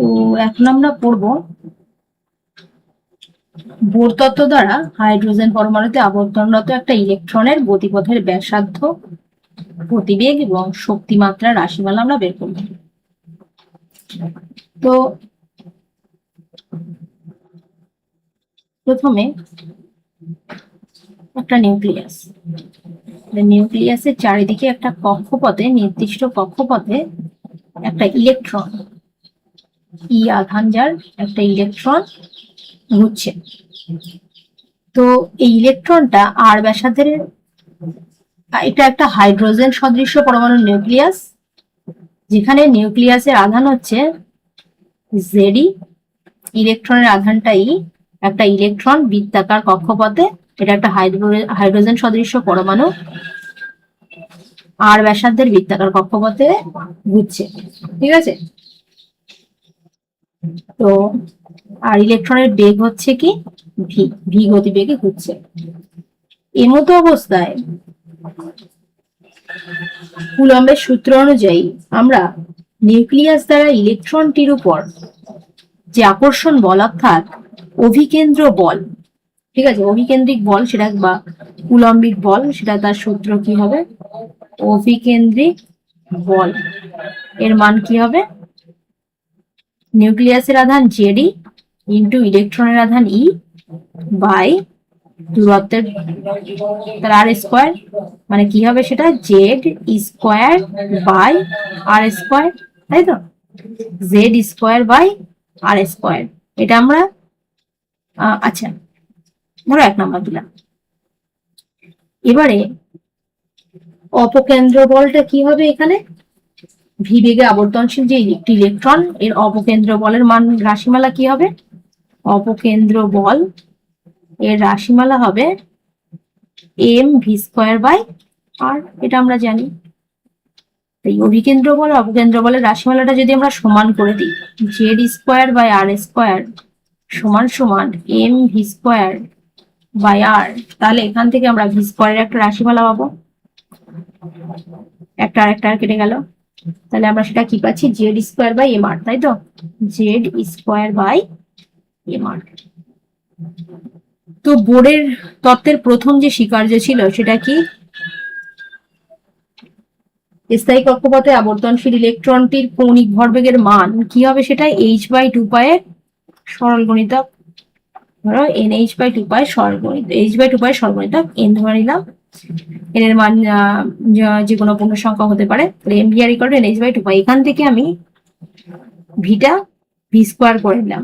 তো এখন আমরা পড়ব বোর তত্ত্ব দ্বারা হাইড্রোজেন পরমাণুতে আবর্তনরত একটা ইলেকট্রনের গতিপথের ব্যাসার্ধ, গতিবেগ এবং শক্তিমাত্রা রাশিমালা আমরা বের করব। তো প্রথমে একটা নিউক্লিয়াসের চারিদিকে একটা কক্ষপথে, নির্দিষ্ট কক্ষপথে একটা ইলেকট্রন, ই আধান যার একটা ইলেকট্রন ঘুরছে। তো এই ইলেকট্রনটা আর ব্যাসার্ধের, এটা একটা হাইড্রোজেন সদৃশ্য পরমাণু নিউক্লিয়াস, যেখানে নিউক্লিয়াসের আধান হচ্ছে জেডি, ইলেকট্রনের আধানটা ই, একটা ইলেকট্রন বৃত্তাকার কক্ষপথে, এটা একটা হাইড্রোজেন সদৃশ্য পরমাণু আর ব্যাসার্ধের বৃত্তাকার কক্ষপথে ঘুরছে। ঠিক আছে, তো আর ইলেকট্রনের বেগ হচ্ছে কি ভি, ভি গতিবেগে ঘুরছে। এমতো অবস্থায় কুলম্বের সূত্র অনুযায়ী আমরা নিউক্লিয়াস দ্বারা ইলেকট্রনটির উপর যে আকর্ষণ বল অর্থাৎ অভিকেন্দ্র বল, ঠিক আছে, অভিকেন্দ্রিক বল সেটা বা কুলম্বিক বল, সেটা তার সূত্র কি হবে? অভিকেন্দ্রিক বল এর মান কি হবে? নিউক্লিয়াসের আধান জেডি ইন্টু ইলেকট্রনের আধান ই বাই দূরত্বের তার আর স্কোয়ার, মানে কি হবে সেটা? Z square by R square, তাই তো? Z square by R square, এটা আমরা আচ্ছা ধরো 1 নম্বর দিলাম। এবারে অপকেন্দ্র বলটা কি হবে? এখানে ভি বেগে আবর্তনশীল যে একটি ইলেকট্রন, এর অপকেন্দ্র বলের মান রাশিমালা কি হবে? অপকেন্দ্র বল এর রাশিমালা হবে এম ভি স্কোয়ার বাই আর, এটা আমরা জানি। এই অভিকেন্দ্র বল অপকেন্দ্র বলের রাশিমালাটা যদি আমরা সমান করে দিই, Z square by R square সমান সমান M V square by R, তাহলে এখান থেকে আমরা ভি স্কোয়ারের একটা রাশিমালা পাবো, একটা আরেকটা কেটে গেল, তাহলে আমরা সেটা কি পাচ্ছি? Z square by M R, তাই তো? জেড স্কোয়ার বাই এম আর। তো বোরের তত্ত্বের প্রথম যে স্বীকার্য ছিল সেটা কি? স্থায়ী কক্ষপথে আবর্তনশীল ইলেকট্রনটির কৌণিক ভরবেগের মান কি হবে? সেটা এইচ বাই 2 পাই এর সরল গণিতক, ধরো এন এইচ বাই 2 পাই সরল গণিত, এইচ বাই 2 পাই সরল গণিতক, এন ধরে নিলাম, এন এর মান যে কোনো পূর্ণ সংখ্যা হতে পারে, তাহলে M V R equal to N H by 2 pi. এখান থেকে আমি ভিটা ভি স্কোয়ার করে দিলাম,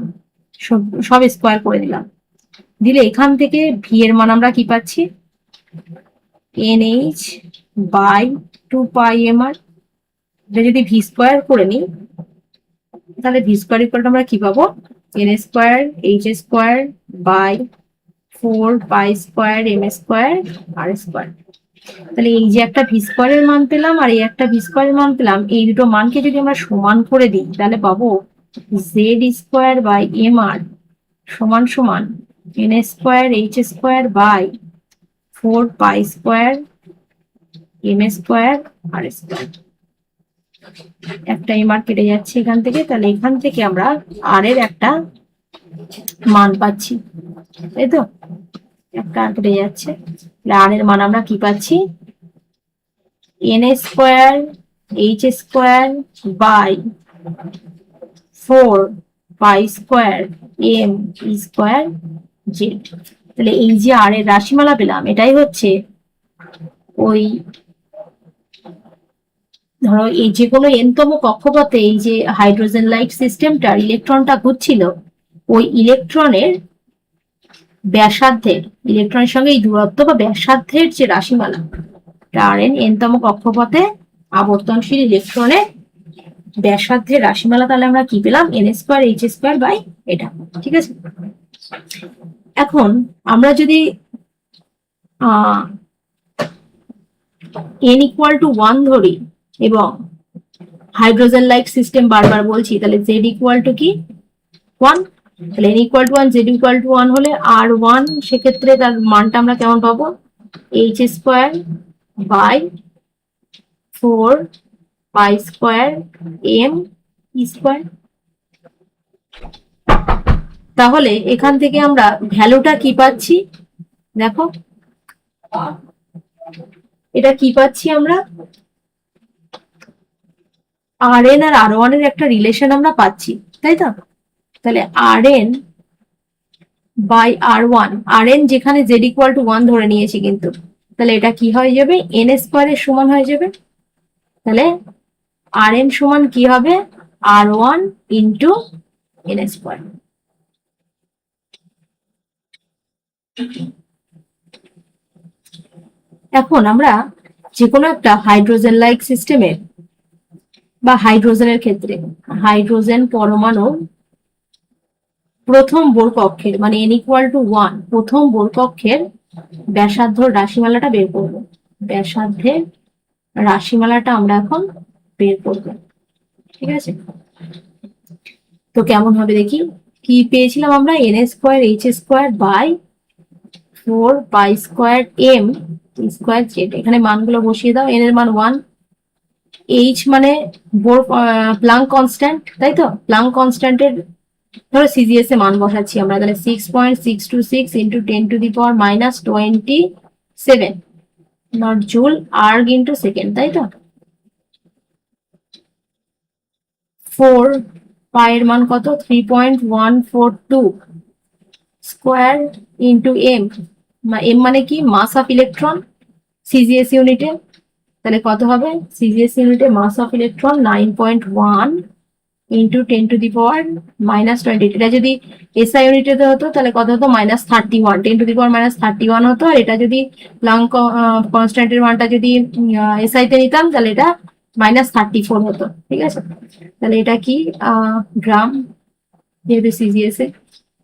সব স্কোয়ার করে দিলাম, দিলে এখান থেকে ভি এর মান আমরা কি পাচ্ছি? N H by 2 pi M R. এটা যদি ভি স্কোয়ার করে নিই, তাহলে ভি স্কোয়ার ইকুয়াল টু আমরা কি পাবো? N square H square by 4 pi square M square R square. তাহলে এই যে একটা ভি স্কোয়ারের মান পেলাম আর এই একটা ভি স্কোয়ারের মান পেলাম, এই দুটো মানকে যদি আমরা সমান করে দিই, তাহলে পাবো Z square by M R সমান সমান N square H square by 4 pi square M square R square. একটা এম আর কেটে যাচ্ছে এখান থেকে, তাহলে এখান থেকে আমরা আর এর একটা মান পাচ্ছি, তাই তো? একটা আর কেটে যাচ্ছে, আর এর মান আমরা কি পাচ্ছি? N square H square by 4 pi square M square Z. তাহলে এই যে আর এর রাশিমালা পেলাম, এটাই হচ্ছে ওই, ধরো এই যে কোনো এনতম কক্ষপথে এই যে হাইড্রোজেন লাইট সিস্টেমটার ইলেকট্রনটা ঘুরছিল, ওই ইলেকট্রনের ব্যাসার্ধের, ইলেকট্রনের সঙ্গে এই দূরত্ব বা ব্যাসার্ধের যে রাশিমালা, আর এন এনতম কক্ষপথে আবর্তনশীল ইলেকট্রনের ব্যাসার্ধের রাশিমালা, তাহলে আমরা কি পেলাম? N square H square by এটা। ঠিক আছে, এখন আমরা যদি এন ইকুয়াল টু 1 ধরি এবং হাইড্রোজেন লাইট সিস্টেম বারবার বলছি, তাহলে জেড ইকুয়াল টু কি? 1। তাহলে N equal to 1 Z equal to 1 হলে আর 1, সেক্ষেত্রে তার মানটা আমরা কেমন পাবো? H square by 4 pi square M square. তাহলে এখান থেকে আমরা ভ্যালুটা কি পাচ্ছি দেখো, এটা কি পাচ্ছি আমরা, Rn আর R1 এর একটা রিলেশন আমরা পাচ্ছি, তাই তো? তাহলে Rn বাই R1, Rn যেখানে z ইকুয়াল টু 1 ধরে নিয়েছি কিন্তু, তাহলে এটা কি হয়ে যাবে, n স্কোয়ার এর সমান হয়ে যাবে। তাহলে Rn সমান কি হবে, R1 ইন্টু n স্কোয়ার। এখন আমরা যে কোনো একটা হাইড্রোজেন লাইক সিস্টেমের বা হাইড্রোজেনের ক্ষেত্রে হাইড্রোজেন পরমাণু প্রথম বোর কক্ষের মানে n ইকুয়াল টু 1 প্রথম বোর কক্ষের ব্যাসার্ধ রাশিমালাটা বের করব। ব্যাসার্ধের রাশিমালাটা আমরা এখন বের করব, ঠিক আছে? তো কেমন হবে দেখি, কি পেয়েছিলাম আমরা, n square h square by 4 pi square m square z। এখানে মানগুলো বসিয়ে দাও, n এর মান 1, h মানে বোর প্লাঙ্ক কনস্ট্যান্ট, তাই তো? প্লাঙ্ক কনস্ট্যান্টের ধরো সিজিএস এ মান বসাচ্ছি আমরা, তাহলে 6.626 into 10⁻27 not joule erg into second, তাই তো? 4 পায়ের মান কত, 3.142 স্কোয়ার ইন্টু এম, এম মানে কি, মাস অফ ইলেকট্রন সিজিএস ইউনিটে। তাহলে কত হবে, সিজিএস ইউনিটে মাস অফ ইলেকট্রন 9.1 ইন্টু 10⁻⁻20। এটা যদি এসআই ইউনিটে হতো তাহলে কত হতো, -31, 10⁻⁻31 হতো। আর এটা যদি প্লাঙ্ক কনস্ট্যান্টের মানটা যদি এসআই তে নিতাম তাহলে এটা -34 হতো, ঠিক আছে? তাহলে এটা কি গ্রাম, যেহেতু সিজিএস এ।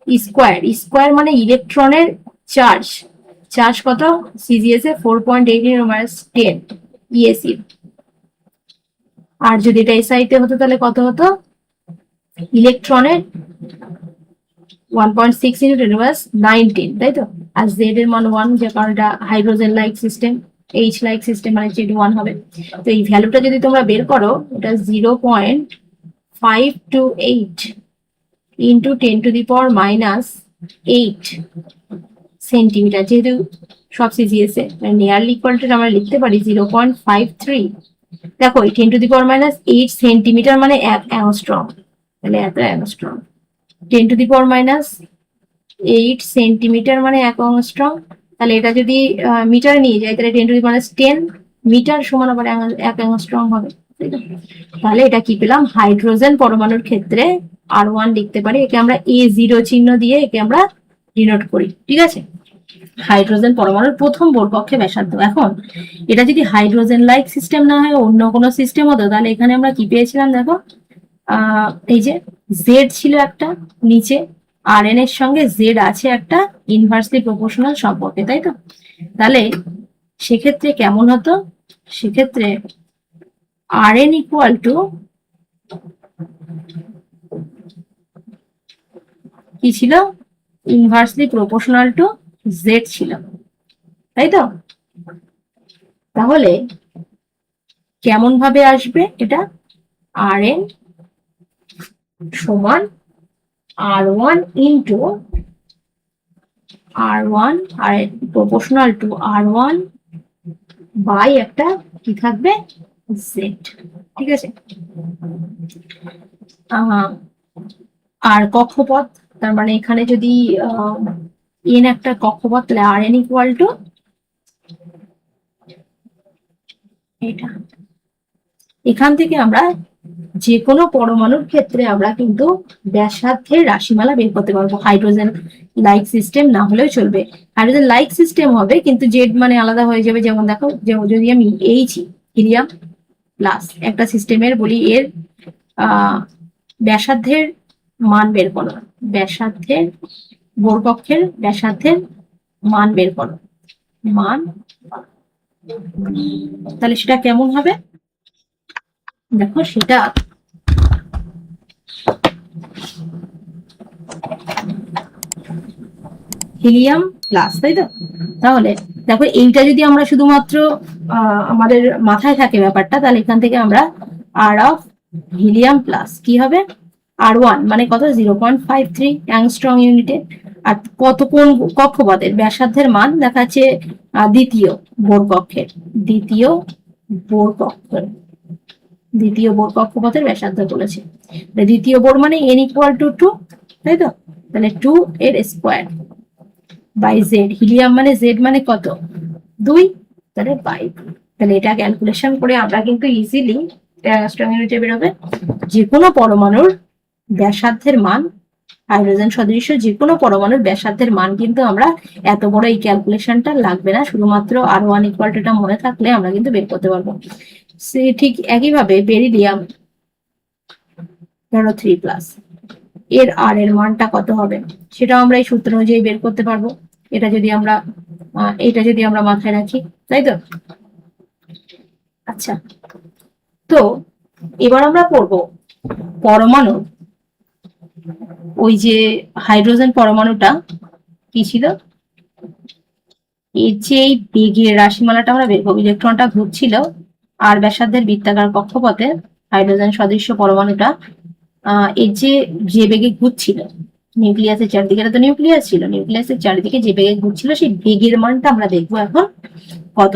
স্কোয়ার, স্কোয়ার মানে ইলেকট্রনের চার্জ, চার্জ কত সিজিএস এ 4.18 ইএসি। আর যদি এটা এসআই তে হতো তাহলে কত হতো, ইলেকট্রনের 1.6 ইন্টু 10⁻19, তাই তো? আর জেড এর মান 1, যে কারণ এটা hydrogen like system, H like system মানে জেড 1 হবে। তো এই ভ্যালুটা যদি তোমরা বের করো, এটা 0.528 ইন্টু 10⁻⁻8 সেন্টিমিটার, যেহেতু সব CGS A nearly equal to আমরা লিখতে পারি 0.53। দেখো এই 10⁻⁻8 সেন্টিমিটার মানে 1 অ্যাংস্ট্রম, তাহলে এত অ্যাংস্ট্রম। 10⁻8 সেন্টিমিটার মানে 1 অ্যাংস্ট্রম। তাহলে এটা যদি মিটারে নিয়ে যাই তাহলে 10⁻10 মিটার সমান আবার 1 অ্যাংস্ট্রম হবে, তাহলে এটা কি পেলাম, হাইড্রোজেন পরমাণুর ক্ষেত্রে R1 লিখতে পারি, একে আমরা A0 চিহ্ন দিয়ে একে আমরা ডিনোট করি, ঠিক আছে? হাইড্রোজেন পরমাণুর প্রথম বোর কক্ষে ব্যাসার্ধ। এখন এটা যদি হাইড্রোজেন লাইক সিস্টেম না হয় অন্য কোনো সিস্টেম হতো, তাহলে এখানে আমরা কি পেয়েছিলাম দেখো, এই যে জেড ছিল একটা নিচে, আর এন এর সঙ্গে জেড আছে একটা ইনভার্সলি প্রপোর্শনাল সম্পর্কে, তাই তো? তাহলে সেক্ষেত্রে কেমন হতো, সেক্ষেত্রে আর এন ইকুয়াল টু কি ছিল, ইনভার্সলি প্রপোর্শনাল টু জেড ছিল, তাই তো? তাহলে কেমন ভাবে আসবে এটা, আর এন সমান R1 ইন্টু R1 আর প্রপোর্শনাল টু R1 বাই একটা কি থাকবে, জেড, ঠিক আছে? আর কক্ষপথ, তার মানে এখানে যদি এন একটা কক্ষপথ, তাহলে আর এন ইকুয়াল টু এটা। এখান থেকে আমরা যে কোনো পরমাণুর ক্ষেত্রে আমরা কিন্তু ব্যাসার্ধের রাশিমালা বের করতে পারবো, হাইড্রোজেন লাইক সিস্টেম না হলেও চলবে। হাইড্রোজেন লাইক সিস্টেম হবে কিন্তু জেড মানে আলাদা হয়ে যাবে। যেমন দেখো, যদি আমি এইচ হিলিয়াম প্লাস একটা সিস্টেমের বলি, এর ব্যাসার্ধের মান বের করো, ব্যাসার্ধের বোর কক্ষের ব্যাসার্ধের মান বের করো, মান, তাহলে সেটা কেমন হবে দেখো, সেটা হিলিয়াম প্লাস, তাই তো? তাহলে দেখো এইটা যদি আমরা শুধুমাত্র আমাদের মাথায় থাকে ব্যাপারটা, তাহলে এখান থেকে আমরা আর অফ হিলিয়াম প্লাস কি হবে, R1 মানে কত 0.53 অ্যাংস্ট্রং ইউনিটে। আর কত কোন কক্ষপথের ব্যাসার্ধের মান দেখাচ্ছে দ্বিতীয় বোর কক্ষের, বোর কক্ষের দ্বিতীয় বোর কক্ষপথের ব্যাসার্ধ বলেছে। দ্বিতীয় বোর মানে n ইকুয়াল টু 2, তাই তো? তাহলে 2 এর স্কোয়ার বাই জেড। হিলিয়াম মানে জেড মানে কত 2, তাহলে বাই। তাহলে এটা ক্যালকুলেশন করে আমরা কিন্তু ইজিলি অ্যাংস্ট্রম ইউনিটে বেরোবে যে কোনো পরমাণুর ব্যাসার্ধের মান, হাইড্রোজেন সদৃশ্য যে কোনো পরমাণুর ব্যাসার্ধের মান কিন্তু আমরা এত বড় এই ক্যালকুলেশনটা লাগবে না, শুধুমাত্র R1 ইকুয়াল টু এটা মনে থাকলে আমরা কিন্তু বের করতে পারবো। ঠিক একইভাবে বেরিলিয়াম ধরো 3+, এর আর এর মানটা কত হবে সেটাও আমরা এই সূত্র অনুযায়ী বের করতে পারবো। এটা যদি আমরা মাথায় রাখি, তাই তো? আচ্ছা, তো এবার আমরা পড়বো পরমাণু, ওই যে হাইড্রোজেন পরমাণুটা কি ছিল, এর যে এই বেগের রাশিমালাটা আমরা বের করবো, ইলেকট্রনটা ঘুরছিল আর ব্যাসার্ধের বৃত্তাকার কক্ষপথে হাইড্রোজেন সদৃশ্য পরমাণুটা এর যে বেগে ঘুরছিল নিউক্লিয়াসের চারিদিকে, এটা তো নিউক্লিয়াস ছিল, নিউক্লিয়াসের চারিদিকে যে বেগে ঘুরছিল সেই বেগের মানটা আমরা দেখবো এখন কত।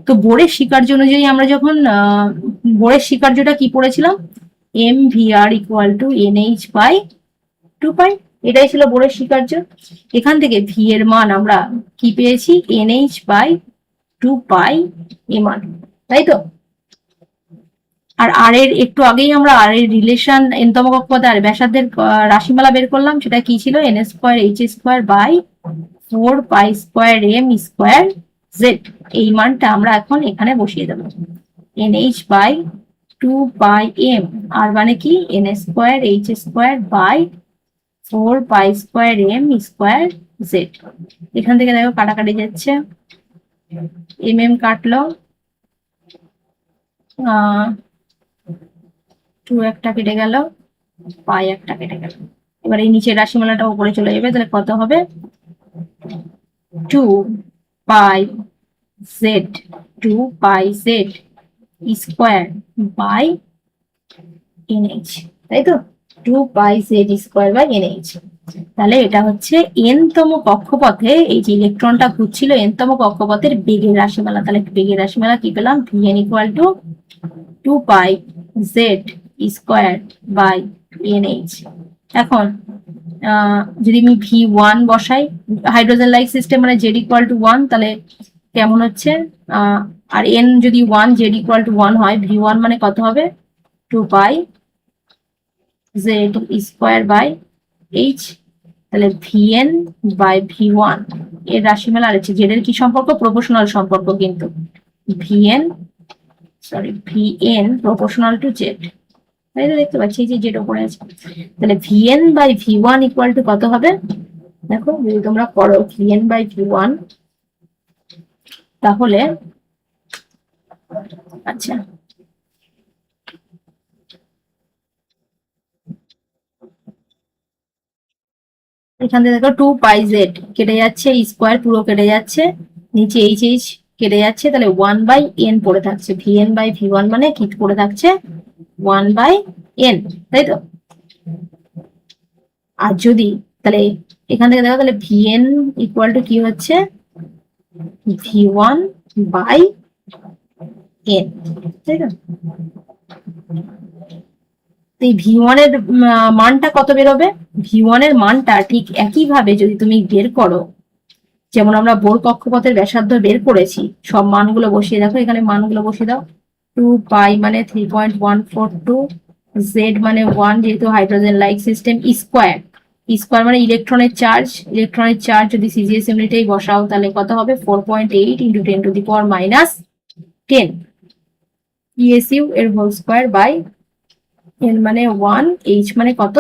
তো বোরের স্বীকার্য অনুযায়ী আমরা যখন বোরের স্বীকার্যটা কি পড়েছিলাম, mvr ইকুয়াল টু nh/2π, এটাই ছিল বোরের স্বীকার্য। এখান থেকে ভি এর মান আমরা কি পেয়েছি, nh/2π এমআর, তাই তো? আর আর এর একটু আগেই আমরা আর এর রিলেশন এনতম কক্ষপথে আর ব্যাসার্ধের রাশিমালা বের করলাম, সেটা কি ছিল, n²h²/4π²m²z। এই মানটা আমরা এখন এখানে বসিয়ে দেবো, nh/2πm, আর মানে কি n²h²/4π²m²z। এখান থেকে দেখো কাটাকাটি যাচ্ছে, কাটলো, 2 একটা কেটে গেল, পাই একটা কেটে গেল। এবার এই নিচের রাশিমালাটা উপরে চলে যাবে, তাহলে কত হবে 2πz, 2πz square by nh, তাই তো? 2πz square by nh। তাহলে এটা হচ্ছে n-তম কক্ষপথে এই যে ইলেকট্রনটা ঘুরছিল n-তম কক্ষপথের বেগের রাশিমালা। তাহলে বেগের রাশিমালা কি পেলাম, vn equal to 2πz square by nh। এখন যদি আমি v1 বসাই, হাইড্রোজেন লাইক সিস্টেম মানে z ইকুয়াল টু 1, তাহলে কেমন হচ্ছে, আর n যদি 1, z ইকুয়াল টু 1 হয়, v1 মানে কত হবে 2πz স্কোয়ার বাই h। তাহলে vn বাই v1 এর রাশিমালা আর z এর কি সম্পর্ক, প্রপোর্শনাল সম্পর্ক, কিন্তু vn প্রপোর্শনাল টু z, তাই তো? দেখতে পাচ্ছি যে যেটা উপরে আছে। তাহলে vn by v1 equal to কত হবে, দেখো যদি তোমরা করো vn বাই v1, তাহলে আচ্ছা এখান থেকে দেখো 2πz কেটে যাচ্ছে, স্কোয়ার পুরো কেটে যাচ্ছে, নিচে h কেটে যাচ্ছে, তাহলে 1/n পড়ে থাকছে। vn বাই v1 মানে কি পড়ে থাকছে 1/n, তাই তো? আর যদি তাহলে এখান থেকে দেখো, তাহলে vn ইকুয়াল টু কি হচ্ছে v1/n, তাই তো? এই v1 এর মানটা কত বেরোবে, v1 এর মানটা ঠিক একইভাবে যদি তুমি বের করো, যেমন আমরা বোর কক্ষপথের ব্যাসার্ধ বের করেছি, সব মানগুলো বসিয়ে দেখো, এখানে মানগুলো বসিয়ে দাও। 2π মানে 3.142, z মানে 1 যেহেতু হাইড্রোজেন লাইক সিস্টেম, স্কোয়ার মানে ইলেকট্রনের চার্জ যদি সিজিএস ইউনিটেই বসাও তাহলে কত হবে 4.8 ইন্টু 10⁻10 ESU এর হোল স্কোয়ার বাই n মানে 1, h মানে কত,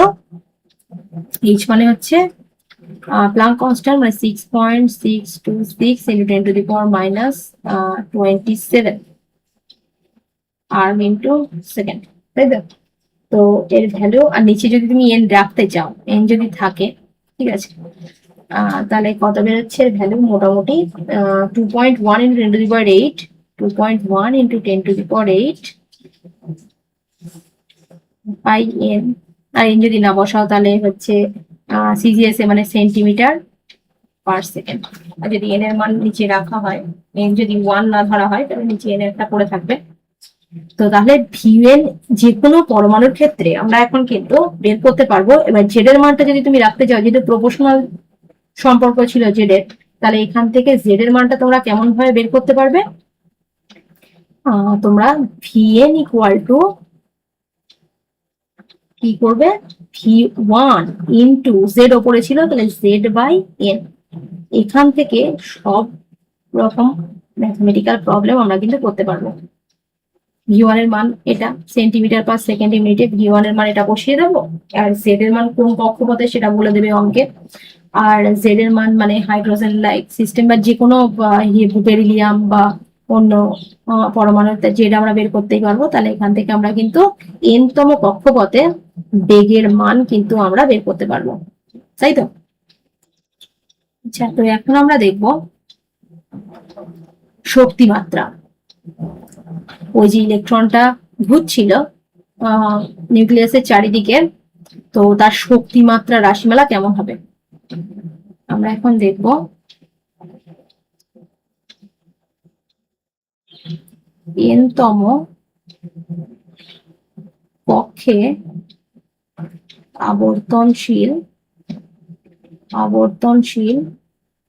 h মানে হচ্ছে প্লাঙ্ক কনস্ট্যান্ট মানে 6.626 ইন্টু 10⁻27 আর্ম ইন্টু সেকেন্ড, তাই তো? তো এর ভ্যালু, আর নিচে যদি তুমি n রাখতে চাও, n যদি থাকে, ঠিক আছে, তাহলে কত বেরোচ্ছে এর ভ্যালু, মোটামুটি 2.1 ইন্টু 10⁻8, 2.1 ইন্টু 10⁻8 বাই n আর এন যদি না বসাও তাহলে হচ্ছে সিজিএসএ মানে সেন্টিমিটার পার সেকেন্ড। আর যদি এন এর মান নিচে রাখা হয়, এন যদি 1 না ধরা হয় তাহলে নিচে এন একটা পড়ে থাকবে। তো তাহলে ভিউএন যে কোনো পরমাণুর ক্ষেত্রে আমরা এখন কিন্তু বের করতে পারবো। এবার জেড এর মানটা যদি তুমি রাখতে চাও, যেহেতু প্রপোর্শনাল সম্পর্ক ছিল জেড এর, তাহলে এখান থেকে জেড এর মানটা তোমরা কেমন ভাবে বের করতে পারবে? তোমরা ভিএন ইকুয়াল টু কি করবে, ভি1 ইন্টু জেড ওপরে ছিল তাহলে জেড বাই এন। এখান থেকে সব রকম ম্যাথমেটিক্যাল প্রবলেম আমরা কিন্তু করতে পারবো। ভি1 এর মান এটা সেন্টিমিটার পার সেকেন্ড ইউনিটে, ভি1 এর মান এটা বসিয়ে দেবো, আর জেড এর মান কোন কক্ষপথে সেটা বলে দেবে অঙ্কে। আর জেড এর মান মানে হাইড্রোজেন লাইক সিস্টেম বা যে কোনো বেরিলিয়াম বা অন্য পরমাণু জেড আমরা বের করতেই পারবো। তাহলে এখান থেকে আমরা কিন্তু এনতম কক্ষপথে বেগের মান কিন্তু আমরা বের করতে পারবো, তাই তো? আচ্ছা, তো এখন আমরা দেখবো শক্তি মাত্রা। ওই যে ইলেকট্রনটা ঘুরছিল নিউক্লিয়াসের চারিদিকে, তো তার শক্তি মাত্রা রাশিমালা কেমন হবে আমরা এখন দেখব। এনতম কক্ষে আবর্তনশীল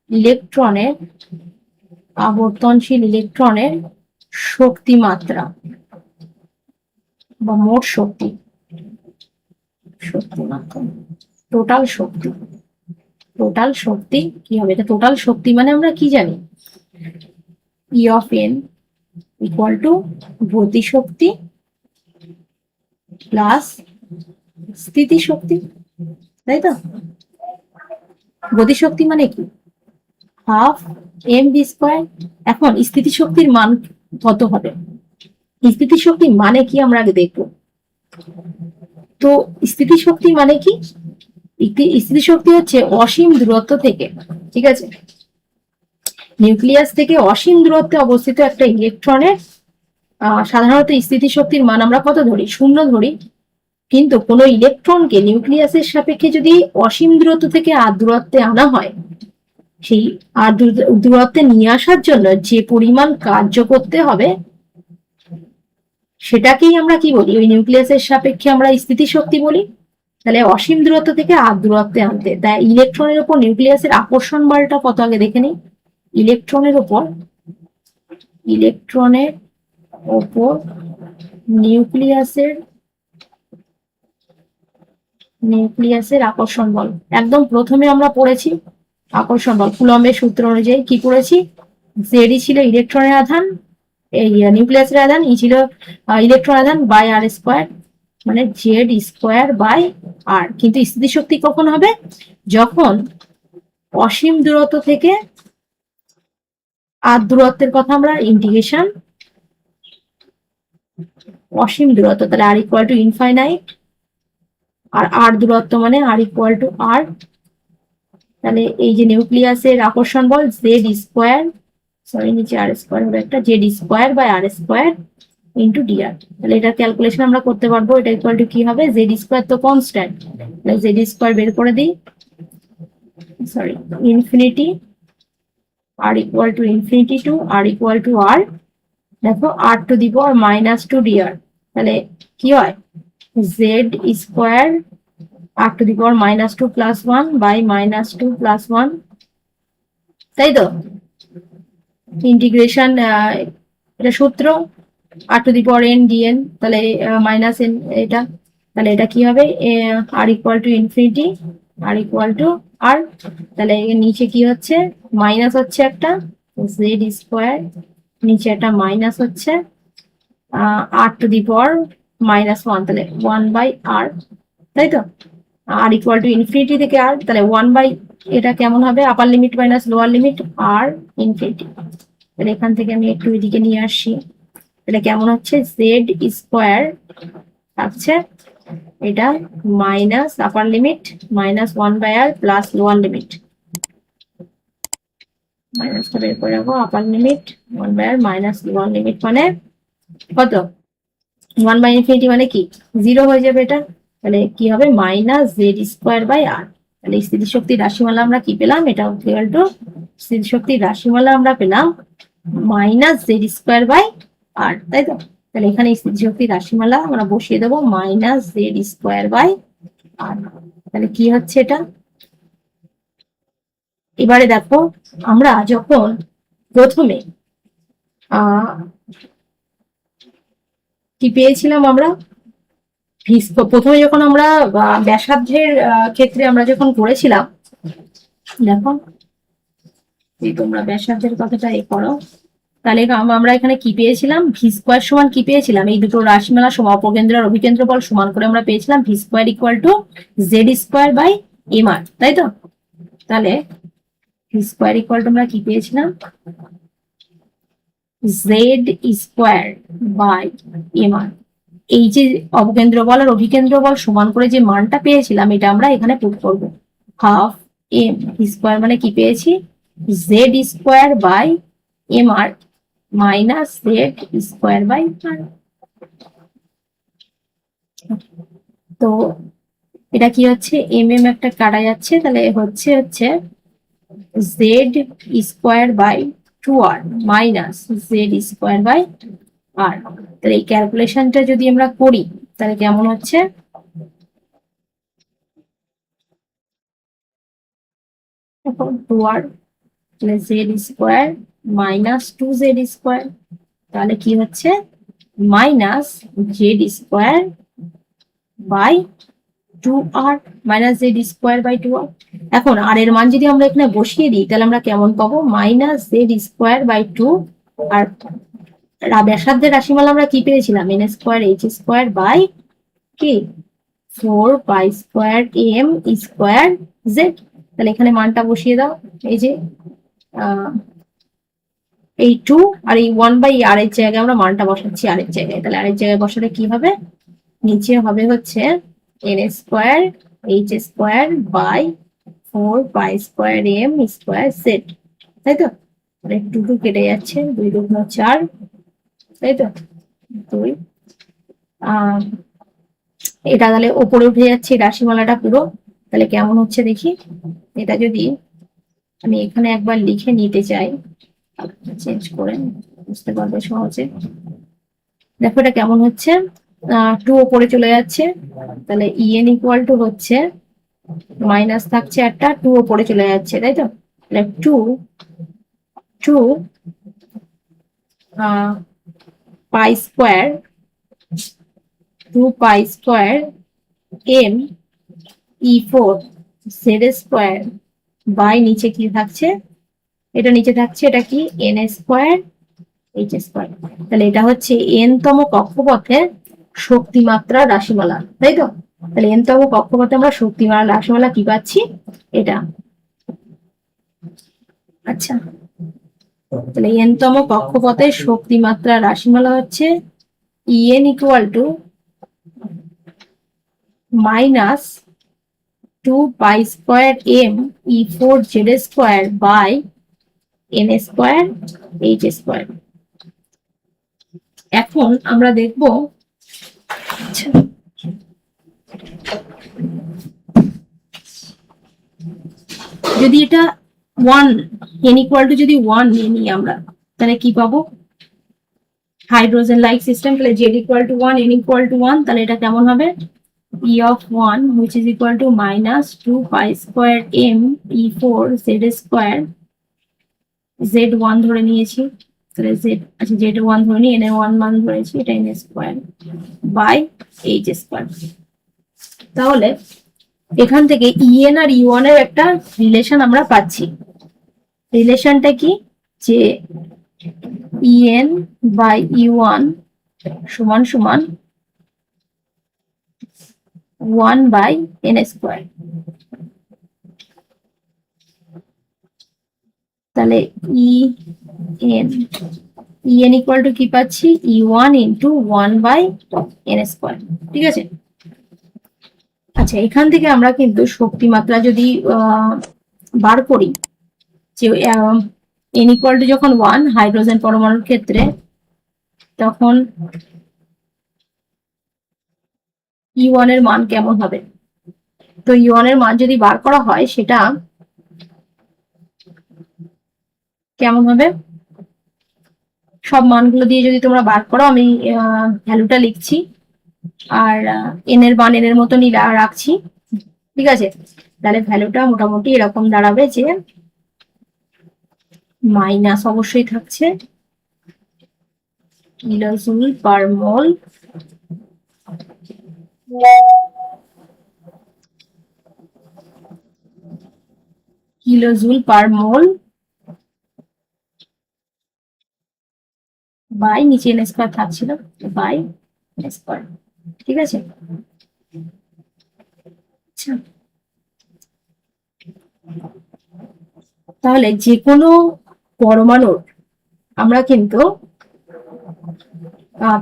ইলেকট্রনের শক্তি মাত্রা বা মোট শক্তি মাত্রা, টোটাল শক্তি কি হবে? এটা টোটাল শক্তি মানে আমরা কি জানি, ই অফ এন ইকুয়াল টু গতিশক্তি প্লাস স্থিতিশক্তি, তাই তো? গতিশক্তি মানে কি, হাফ এম ভি স্কোয়ার। এখন স্থিতিশক্তির মান কত হবে? স্থিতিশক্তি মানে কি আমরা আগে দেখবো। তো স্থিতিশক্তি মানে কি, স্থিতিশক্তি হচ্ছে অসীম দূরত্ব থেকে, ঠিক আছে, নিউক্লিয়াস থেকে অসীম দূরত্বে অবস্থিত একটা ইলেকট্রনের সাধারণত স্থিতিশক্তির মান আমরা কত ধরি, 0 ধরি। কিন্তু কোনো ইলেকট্রনকে নিউক্লিয়াসের সাপেক্ষে যদি অসীম দূরত্ব থেকে আর দূরত্বে আনা হয়, সেই আর দূরত্বে নিয়ে আসার জন্য যে পরিমাণ কার্য করতে হবে সেটাকেই আমরা কি বলি, ওই নিউক্লিয়াসের সাপেক্ষে আমরা স্থিতিশক্তি বলি। তাহলে অসীম দূরত্ব থেকে আর দূরত্বে আনতে, তাই ইলেকট্রনের উপর নিউক্লিয়াসের আকর্ষণ বলটা কত আগে দেখে নিই। ইলেকট্রনের উপর নিউক্লিয়াসের আকর্ষণ বল একদম প্রথমে আমরা পড়েছি। আকর্ষণ বল কুলম্বের সূত্র অনুযায়ী কি পড়েছি, জেডি ছিল ইলেকট্রনের আধান, এই নিউক্লিয়াসের আধান, ই ছিল ইলেকট্রন আধান বাই আর স্কোয়ার, মানে জেড স্কোয়ার বাই আর। কিন্তু স্থিতিশক্তি কখন হবে, যখন অসীম দূরত্ব থেকে আর দূরত্বের কথা আমরা ইন্টিগ্রেশন, অসীম দূরত্ব তাহলে আর ইকুয়াল টু ইনফাইনাইট, আর আর দূরত্ব মানে আর ইকুয়াল টু আর। তাহলে এই যে নিউক্লিয়াসের আকর্ষণ বল জেড স্কোয়ার, সরি নিচে আর স্কোয়ার হবে একটা, Z square by R square into DR. তাহলে এটা ক্যালকুলেশন আমরা করতে পারবো। এটা ইকুয়াল টু কি হবে, জেড স্কোয়ার তো কনস্ট্যান্ট, তাহলে জেড স্কোয়ার বের করে দিই, sorry infinity R equal to infinity to R equal to R, দেখো R to the power -2 DR. তাহলে কি হয়, Z square R to the power -2 plus 1 by -2 plus 1, তাই তো? ইন্টিগ্রেশন এটা সূত্র R to the power N D N, তাহলে minus N এটা, তাহলে এটা কি হবে, R equal to infinity R equal to R. তাহলে নিচে কি হচ্ছে, মাইনাস হচ্ছে একটা জেড স্কোয়ার, নিচে একটা মাইনাস হচ্ছে আর টু দি পাওয়ার -1, তাহলে 1 বাই আর, তাই তো? আর ইকুয়াল টু ইনফিনিটি থেকে আর, তাহলে 1 বাই এটা কেমন হবে, upper limit minus lower limit R infinity. তাহলে এখান থেকে আমি একটু এদিকে নিয়ে আসি, এটা কেমন হচ্ছে, জেড স্কোয়ার থাকছে এটা minus upper limit -1 by R plus lower limit, মাইনাসটা বের করে রাখবো, upper limit 1 by R minus lower limit মানে কত, 1 বাই ইনফিনিটি মানে কি 0 হয়ে যাবে এটা, তাহলে কি হবে minus Z square by R. তাহলে স্থিতিশক্তির রাশিমালা আমরা কি পেলাম, এটা ইকুয়াল টু স্থিতিশক্তির রাশিমালা আমরা পেলাম মাইনাস জেড স্কোয়ার বাই আর, তাই তো। তাহলে এখানে স্থিতিশক্তির রাশিমালা আমরা বসিয়ে দেবো minus Z square by R. তাহলে কি হচ্ছে এটা, এবারে দেখো আমরা যখন প্রথমে কি পেয়েছিলাম আমরা, প্রথমে যখন আমরা ব্যাসার্ধের ক্ষেত্রে আমরা যখন করেছিলাম, দেখো এই তোমরা ব্যাসার্ধের কথাটা করো, তাহলে আমরা এখানে কি পেয়েছিলাম, ভি স্কোয়ার সমান কি পেয়েছিলাম, এই দুটো রাশিমালা অপকেন্দ্র আর অভিকেন্দ্র বল সমান করে আমরা পেয়েছিলাম V square equal to Z square by M R, তাই তো। তাহলে ভি স্কোয়ার ইকুয়াল টু আমরা কি পেয়েছিলাম, জেড স্কোয়ার বাই এম আর। এই যে অবকেন্দ্র বল আর অভিকেন্দ্র বল সমান করে যে মানটা পেয়েছিলাম, এটা আমরা এখানে পুট করব। হাফ এম স্কোয়ার মানে কি পেয়েছি, Z square by M R minus Z square by R. তো এটা কি হচ্ছে, এম এম একটা কাটা যাচ্ছে, তাহলে হচ্ছে Z square by 2r minus Z square by R. তাহলে এই ক্যালকুলেশনটা যদি আমরা করি তাহলে কেমন হচ্ছে, টু আর তাহলে Z square minus 2z square, তাহলে কি হচ্ছে minus Z square by 2r minus Z square by 2r। এখন আর এর মান যদি আমরা এখানে বসিয়ে দিই তাহলে আমরা কেমন পাবো, মাইনাস জেড স্কোয়ার বাই 2, আর ব্যাসার্ধের রাশিমালা আমরা কি পেয়েছিলাম, N square H square by কি 4 pi square M square Z. তাহলে এখানে মানটা বসিয়ে দাও, এই যে এই 2 আর এই 1 বাই আর এর জায়গায় আমরা মানটা বসাচ্ছি আর এর জায়গায়, তাহলে আর এর জায়গায় বসালে কি হবে, নিচে হবে হচ্ছে N square H square by 4 pi square M square Z, তাই তো। তাহলে 2 2 কেটে যাচ্ছে, 2 2 4, তাই তো 2। এটা তাহলে ওপরে উঠে যাচ্ছে রাশিমালাটা পুরো, তাহলে কেমন হচ্ছে দেখি। এটা যদি আমি এখানে একবার লিখে নিতে চাই, চেঞ্জ করে বুঝতে পারবে সহজে। দেখো এটা কেমন হচ্ছে, 2 ওপরে চলে যাচ্ছে, তাহলে ইএন ইকুয়াল টু হচ্ছে মাইনাস থাকছে একটা, 2 ওপরে চলে যাচ্ছে, তাই তো। তাহলে 2 pi square 2 pi square M E4 Z square by নিচে কি থাকছে, এটা নিচে থাকছে এটা কি এন স্কোয়ার এইচ স্কোয়ার। তাহলে এটা হচ্ছে এন তম কক্ষপথের শক্তিমাত্রা রাশিমালা, তাই তো। তাহলে এন তম কক্ষপথে আমরা শক্তিমাত্রা রাশিমালা কি পাচ্ছি, এটা। আচ্ছা, তাহলে এন তম কক্ষপথের শক্তিমাত্রা রাশিমালা হচ্ছে EN equal to minus 2 pi square M E4 Z square by N square H square. এখন আমরা দেখব, যদি এটা 1 n ইকুয়াল টু যদি 1 নিয়ে নিই আমরা, তাহলে কি পাবো, হাইড্রোজেন লাইক সিস্টেম। তাহলে Z equal to 1 n equal to 1, তাহলে এটা কেমন হবে, E of 1 which is equal to minus 2 pi square m E4 z square z1 ধরে নিয়েছি, তাহলে z, আচ্ছা z1 ধরে নিই, n এর 1 মান ধরেছি, এটা n square by H square. তাহলে এখান থেকে ইএন আর ইউ1 এর একটা রিলেশন আমরা পাচ্ছি। রিলেশনটা কি, যে ইএন বাই ইউ1 সমান সমান 1 বাই এন স্কোয়ার। তাহলে ইএন ইকুয়াল টু কি পাচ্ছি, E1 into 1 by N square, ঠিক আছে। আচ্ছা, এখান থেকে আমরা কিন্তু শক্তিমাত্রা যদি বার করি, যে এন ইকুয়াল টু যখন 1 হাইড্রোজেন পরমাণুর ক্ষেত্রে, তখন E1 এর মান কেমন হবে? তো E1 এর মান যদি বার করা হয় সেটা কেমন হবে? সব মানগুলো দিয়ে যদি তোমরা বার করো, আমি ভ্যালুটা লিখছি আর এন এর মান এর মতনই রাখছি, ঠিক আছে? তাহলে ভ্যালুটা মোটামুটি এরকম দাঁড়াবে যে মাইনাস অবশ্যই থাকছে kilojoule per mole, kilojoule per mole by নিচে এন স্কোয়ার থাকছিল বাই এন স্কোয়ার, ঠিক আছে? আচ্ছা, তাহলে যে কোনো পরমাণুর আমরা কিন্তু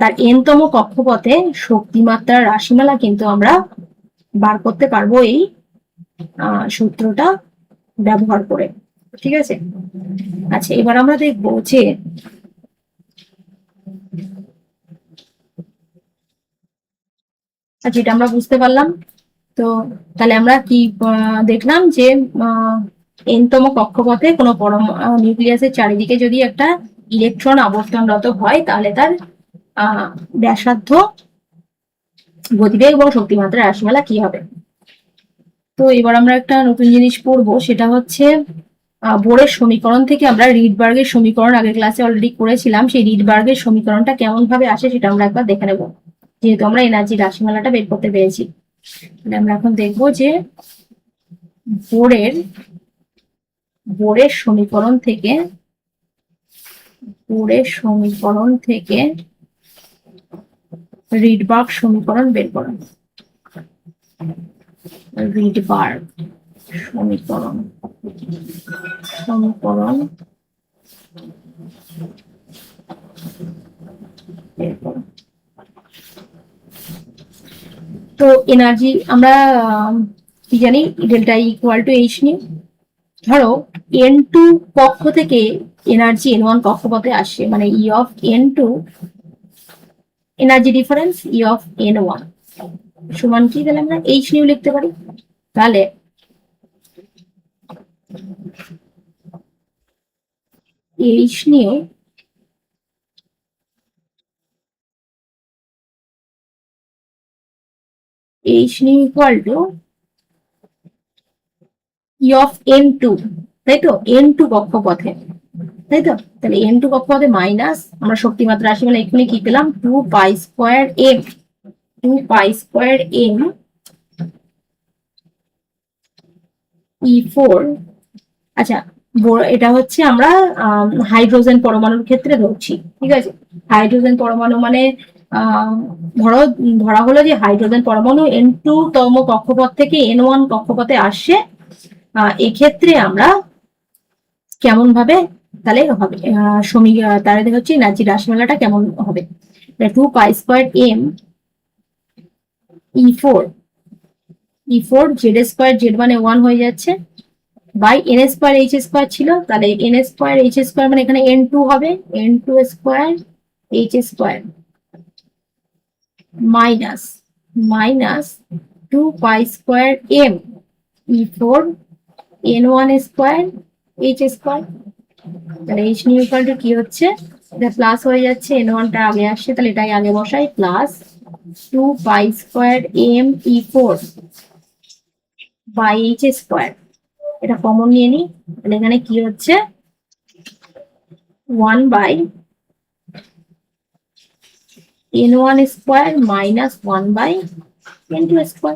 তার এনতম কক্ষপথে শক্তিমাত্রার রাশিমালা কিন্তু আমরা বার করতে পারবো এই সূত্রটা ব্যবহার করে, ঠিক আছে? আচ্ছা, এবার আমরা দেখবো যে যেটা আমরা বুঝতে পারলাম, তো তাহলে আমরা কি দেখলাম যে এনতম কক্ষপথে কোনো নিউক্লিয়াসের চারিদিকে যদি একটা ইলেকট্রন আবর্তনরত হয় তাহলে তার ব্যাসার্ধ, গতিবেগ এবং শক্তিমাত্রার রাশিমালা কি হবে। তো এবার আমরা একটা নতুন জিনিস পড়বো, সেটা হচ্ছে বোরের সমীকরণ থেকে আমরা রিডবার্গের সমীকরণ আগের ক্লাসে অলরেডি করেছিলাম, সেই রিডবার্গের সমীকরণটা কেমন ভাবে আসে সেটা আমরা একবার দেখে নেব, যেহেতু আমরা এনার্জি রাশিমালাটা বের করতে পেরেছি। আমরা এখন দেখবো যে বোরের বোরের সমীকরণ থেকে রিডবার্গ সমীকরণ বের করা। রিডবার্গ সমীকরণ বের করা। তো এনার্জি আমরা কি জানি, delta equal to H new. ধরো N2 কক্ষ থেকে এনার্জি N1 কক্ষপথে আসে, মানে E of N2 energy difference E of N1 সমান কি, তাহলে আমরা এইচ নিউ লিখতে পারি। তাহলে H nu equal two E of N2, তাই তো? N2 কক্ষপথে, তাই তো? তাহলে N2 কক্ষপথে মাইনাস, আমরা শক্তিমাত্রা রাশিমালা এখানে কি পেলাম, 2 পাই স্কোয়ার এম E4। আচ্ছা, এটা হচ্ছে আমরা হাইড্রোজেন পরমাণুর ক্ষেত্রে ধরছি, ঠিক আছে? হাইড্রোজেন পরমাণু মানে ধরা হলো যে হাইড্রোজেন পরমাণু N2 তম কক্ষপথ থেকে N1 কক্ষপথে আসছে। এক্ষেত্রে আমরা কেমন ভাবে তাহলে হবে তাহলে হচ্ছে এনার্জি রাশিমালাটা কেমন হবে, 2 pi square M E4 Z square, Z মানে 1 হয়ে যাচ্ছে, by N square H square ছিল, তাহলে এন স্কোয়ার এইচ স্কোয়ার মানে এখানে N2 হবে, N2 square H square minus 2 pi square M E4 N1 square H square. তাহলে এইচ নিউ ইকুয়াল টু কি হচ্ছে, এটা প্লাস হয়ে যাচ্ছে, N1 টা আগে আসছে, তাহলে এটাই আগে বসাই, plus 2 pi square M E4 by H square, এটা কমন নিয়ে নি, তাহলে এখানে কি হচ্ছে 1 by N1 square minus 1 by N2 square.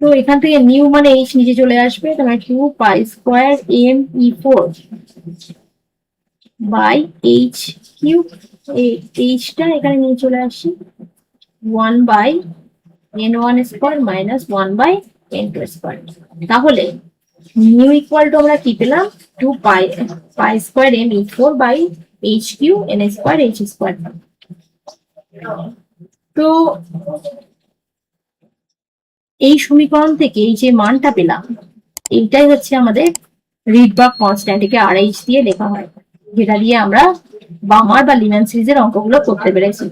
তো এখান থেকে নিউ মানে এইচ নিচে চলে আসবে, তাহলে 2 pi square M E4 by H cube, এইচটা এখানে নিয়ে চলে আসি, 1 by N1 square minus 1 by N2 square. তাহলে নিউ ইকুয়াল টু আমরা কি পেলাম, 2 pi square M E4 by H cube N square H square. তো এই সমীকরণ থেকে এই যে মানটা পেলাম, এইটাই হচ্ছে আমাদের রিডবার্গ কনস্ট্যান্ট, একে RH দিয়ে লেখা হয়, যেটা দিয়ে আমরা বামার বা লিম্যান সিরিজের অঙ্কগুলো করতে পেরেছি।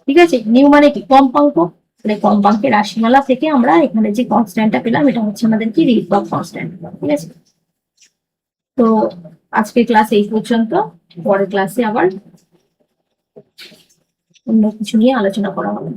ঠিক আছে, নিউ মানে কি কম্পাঙ্ক, মানে কম্পাঙ্কের রাশিমালা থেকে আমরা এখানে যে কনস্ট্যান্টটা পেলাম এটা হচ্ছে আমাদের কি রিডবার্গ কনস্ট্যান্ট। ঠিক আছে, তো আজকের ক্লাস এই পর্যন্ত, পরের ক্লাসে আবার অন্য কিছু নিয়ে আলোচনা করা হবে।